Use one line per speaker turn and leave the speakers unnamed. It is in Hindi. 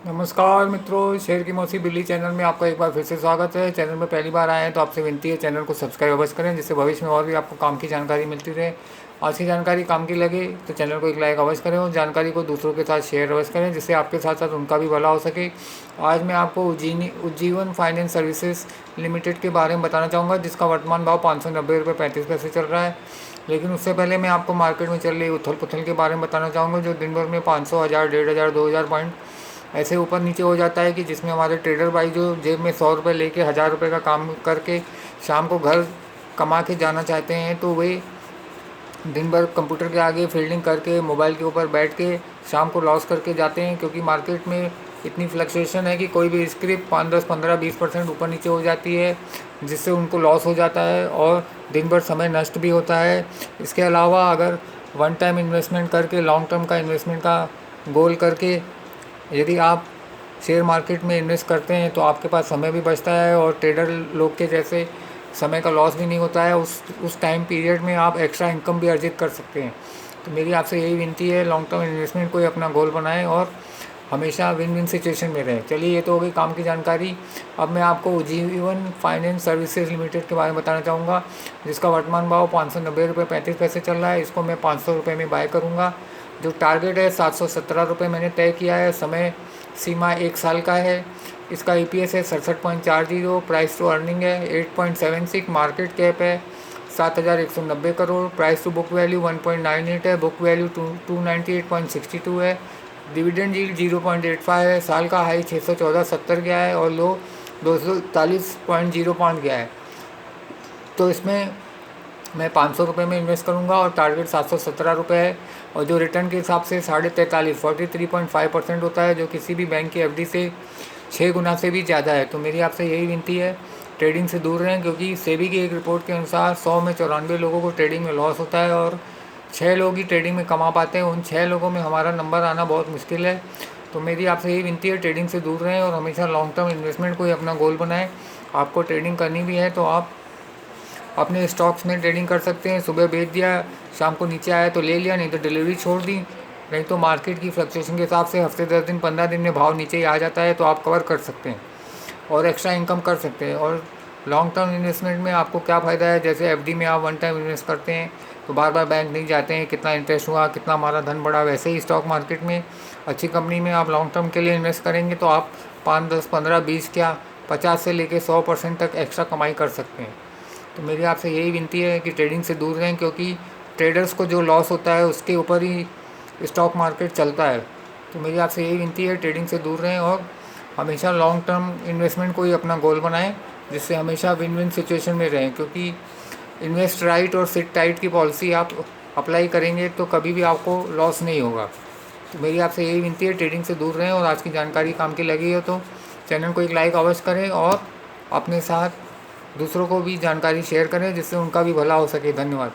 नमस्कार मित्रों, शेर की मौसी बिल्ली चैनल में आपका एक बार फिर से स्वागत है। चैनल में पहली बार आए हैं तो आपसे विनती है चैनल को सब्सक्राइब अवश्य करें, जिससे भविष्य में और भी आपको काम की जानकारी मिलती रहे। आज की जानकारी काम की लगे तो चैनल को एक लाइक अवश्य करें और जानकारी को दूसरों के साथ शेयर अवश्य करें, जिससे आपके साथ साथ उनका भी भला हो सके। आज मैं आपको उज्जीवन फाइनेंस सर्विसेज लिमिटेड के बारे में बताना चाहूँगा, जिसका वर्तमान भाव 590 रुपये 35 पैसे चल रहा है। लेकिन उससे पहले मैं आपको मार्केट में चल रही उथल पुथल के बारे में बताना चाहूँगा, जो दिन भर में 500, 1000, 1500, 2000 पॉइंट ऐसे ऊपर नीचे हो जाता है, कि जिसमें हमारे ट्रेडर भाई जो जेब में 100 रुपये लेके 1000 रुपये का काम करके शाम को घर कमा के जाना चाहते हैं, तो वे दिन भर कंप्यूटर के आगे फील्डिंग करके मोबाइल के ऊपर बैठ के शाम को लॉस करके जाते हैं। क्योंकि मार्केट में इतनी फ्लक्चुएशन है कि कोई भी स्क्रिप्ट 5, 10, 15, 20% ऊपर नीचे हो जाती है, जिससे उनको लॉस हो जाता है और दिन भर समय नष्ट भी होता है। इसके अलावा अगर वन टाइम इन्वेस्टमेंट करके लॉन्ग टर्म का इन्वेस्टमेंट का गोल करके यदि आप शेयर मार्केट में इन्वेस्ट करते हैं, तो आपके पास समय भी बचता है और ट्रेडर लोग के जैसे समय का लॉस भी नहीं होता है। उस टाइम पीरियड में आप एक्स्ट्रा इनकम भी अर्जित कर सकते हैं। तो मेरी आपसे यही विनती है, लॉन्ग टर्म इन्वेस्टमेंट को ही अपना गोल बनाएं और हमेशा विन विन सिचुएशन में रहें। चलिए, ये तो हो गई काम की जानकारी। अब मैं आपको उज्जीवन फाइनेंस सर्विसेज लिमिटेड के बारे में बताना चाहूँगा, जिसका वर्तमान भाव 590 रुपये 35 पैसे चल रहा है। इसको मैं 500 रुपये में बाय करूँगा। जो टारगेट है 717 रुपये मैंने तय किया है। समय सीमा 1 साल का है। इसका EPS है 67.40। प्राइस टू अर्निंग है 8.76। मार्केट कैप है 7190 crore. Price to book value 1.98 है। बुक वैल्यू 298.62 है। डिविडेंड यील्ड 0.85 है। साल का हाई 614.70 गया है और लो 241.05 गया है। तो इसमें मैं 500 रुपये में इन्वेस्ट करूंगा और टारगेट 717 रुपये है। और जो रिटर्न के हिसाब से 43.5% होता है, जो किसी भी बैंक की FD से 6 गुना से भी ज़्यादा है। तो मेरी आपसे यही विनती है, ट्रेडिंग से दूर रहें, क्योंकि सेबी की एक रिपोर्ट के अनुसार 100 में 94 लोगों को ट्रेडिंग में लॉस होता है और 6 लोग ही ट्रेडिंग में कमा पाते हैं। उन 6 लोगों में हमारा नंबर आना बहुत मुश्किल है। तो मेरी आपसे यही विनती है, ट्रेडिंग से दूर रहें और हमेशा लॉन्ग टर्म इन्वेस्टमेंट को ही अपना गोल बनाएं। आपको ट्रेडिंग करनी भी है तो आप अपने स्टॉक्स में ट्रेडिंग कर सकते हैं। सुबह बेच दिया, शाम को नीचे आया तो ले लिया, नहीं तो डिलीवरी छोड़ दी। नहीं तो मार्केट की फ्लक्चुएशन के हिसाब से हफ्ते 10 दिन 15 दिन में भाव नीचे ही आ जाता है, तो आप कवर कर सकते हैं और एक्स्ट्रा इनकम कर सकते हैं। और लॉन्ग टर्म इन्वेस्टमेंट में आपको क्या फ़ायदा है, जैसे FD में आप वन टाइम इन्वेस्ट करते हैं तो बार बार बैंक नहीं जाते हैं, कितना इंटरेस्ट हुआ, कितना हमारा धन बढ़ा। वैसे ही स्टॉक मार्केट में अच्छी कंपनी में आप लॉन्ग टर्म के लिए इन्वेस्ट करेंगे तो आप 5, 10, 15, 20 क्या 50 से लेकर 100% तक एक्स्ट्रा कमाई कर सकते हैं। तो मेरी आपसे यही विनती है कि ट्रेडिंग से दूर रहें, क्योंकि ट्रेडर्स को जो लॉस होता है उसके ऊपर ही स्टॉक मार्केट चलता है। तो मेरी आपसे यही विनती है, ट्रेडिंग से दूर रहें और हमेशा लॉन्ग टर्म इन्वेस्टमेंट को ही अपना गोल बनाएं, जिससे हमेशा विन विन सिचुएशन में रहें। क्योंकि इन्वेस्ट राइट और सिट टाइट की पॉलिसी आप अप्लाई करेंगे तो कभी भी आपको लॉस नहीं होगा। तो मेरी आपसे यही विनती है, ट्रेडिंग से दूर रहें। और आज की जानकारी काम की लगी हो तो चैनल को एक लाइक अवश्य करें और अपने साथ दूसरों को भी जानकारी शेयर करें, जिससे उनका भी भला हो सके। धन्यवाद।